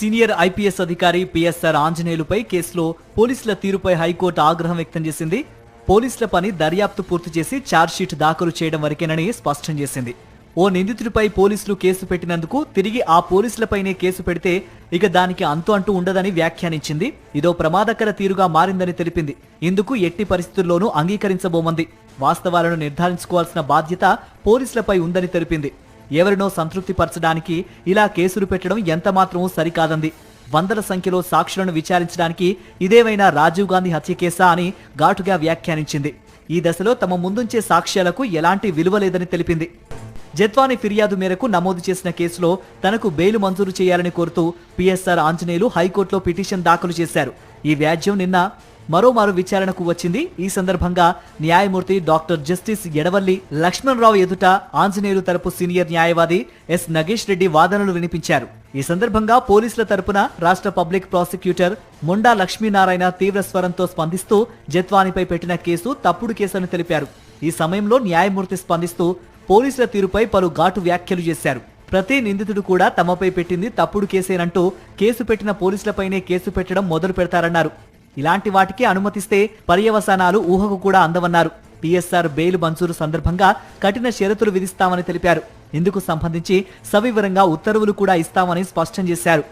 Senior IPS అధికారి PSR ఆంజనేయులుపై కేసులో పోలీసుల తీరుపై హైకోర్టు ఆగ్రహం వ్యక్తం చేసింది. పోలీసుల పని దర్యాప్తు పూర్తి చేసి ఛార్జ్షీట్ దాఖలు చేయడం వరకేనని స్పష్టం చేసింది. ఓ నిందితుడిపై పోలీసులు కేసు పెట్టినందుకు తిరిగి ఆ పోలీసులపైనే కేసు పెడితే ఇక దానికి అంతు ఉండదని వ్యాఖ్యానించింది. ఇదో ప్రమాదకర తీరుగా మారిందని తెలిపింది. ఇందుకు ఎట్టి పరిస్థితుల్లోనూ అంగీకరించబోమంది. వాస్తవాలను నిర్ధారించుకోవాల్సిన బాధ్యత పోలీసులపై ఉందని తెలిపింది. ఎవరినో సంతృప్తిపరచడానికి ఇలా కేసులు పెట్టడం ఎంతమాత్రమూ సరికాదంది. వందల సంఖ్యలో సాక్షులను విచారించడానికి ఇదేవైనా రాజీవ్ గాంధీ హత్య కేసా అని ఘాటుగా వ్యాఖ్యానించింది. ఈ దశలో తమ ముందుంచే సాక్ష్యాలకు ఎలాంటి విలువ లేదని తెలిపింది. జత్వానీ ఫిర్యాదు మేరకు నమోదు చేసిన కేసులో తనకు బెయిల్ మంజూరు చేయాలని కోరుతూ పిఎస్ఆర్ ఆంజనేయులు హైకోర్టులో పిటిషన్ దాఖలు చేశారు. ఈ వ్యాజ్యం నిన్న మరోమారు విచారణకు వచ్చింది. ఈ సందర్భంగా న్యాయమూర్తి డాక్టర్ జస్టిస్ ఎడవల్లి లక్ష్మణరావు ఎదుట ఆంజనేయులు తరపు సీనియర్ న్యాయవాది ఎస్ నగేష్ రెడ్డి వాదనలు వినిపించారు. ఈ సందర్భంగా పోలీసుల తరపున రాష్ట్ర పబ్లిక్ ప్రాసిక్యూటర్ ముండా లక్ష్మీనారాయణ తీవ్ర స్వరంతో స్పందిస్తూ జత్వానీపై పెట్టిన కేసు తప్పుడు కేసని తెలిపారు. ఈ సమయంలో న్యాయమూర్తి స్పందిస్తూ పోలీసుల తీరుపై పలు ఘాటు వ్యాఖ్యలు చేశారు. ప్రతి నిందితుడు కూడా తమపై పెట్టింది తప్పుడు కేసేనంటూ కేసు పెట్టిన పోలీసులపైనే కేసు పెట్టడం మొదలు పెడతారన్నారు. ఇలాంటి వాటికి అనుమతిస్తే పర్యవసానాలు ఊహకు కూడా అందవన్నారు. పిఎస్ఆర్ బెయిల్ మంజూరు సందర్భంగా కఠిన షరతులు విధిస్తామని తెలిపారు. ఇందుకు సంబంధించి సవివరంగా ఉత్తర్వులు కూడా ఇస్తామని స్పష్టం చేశారు.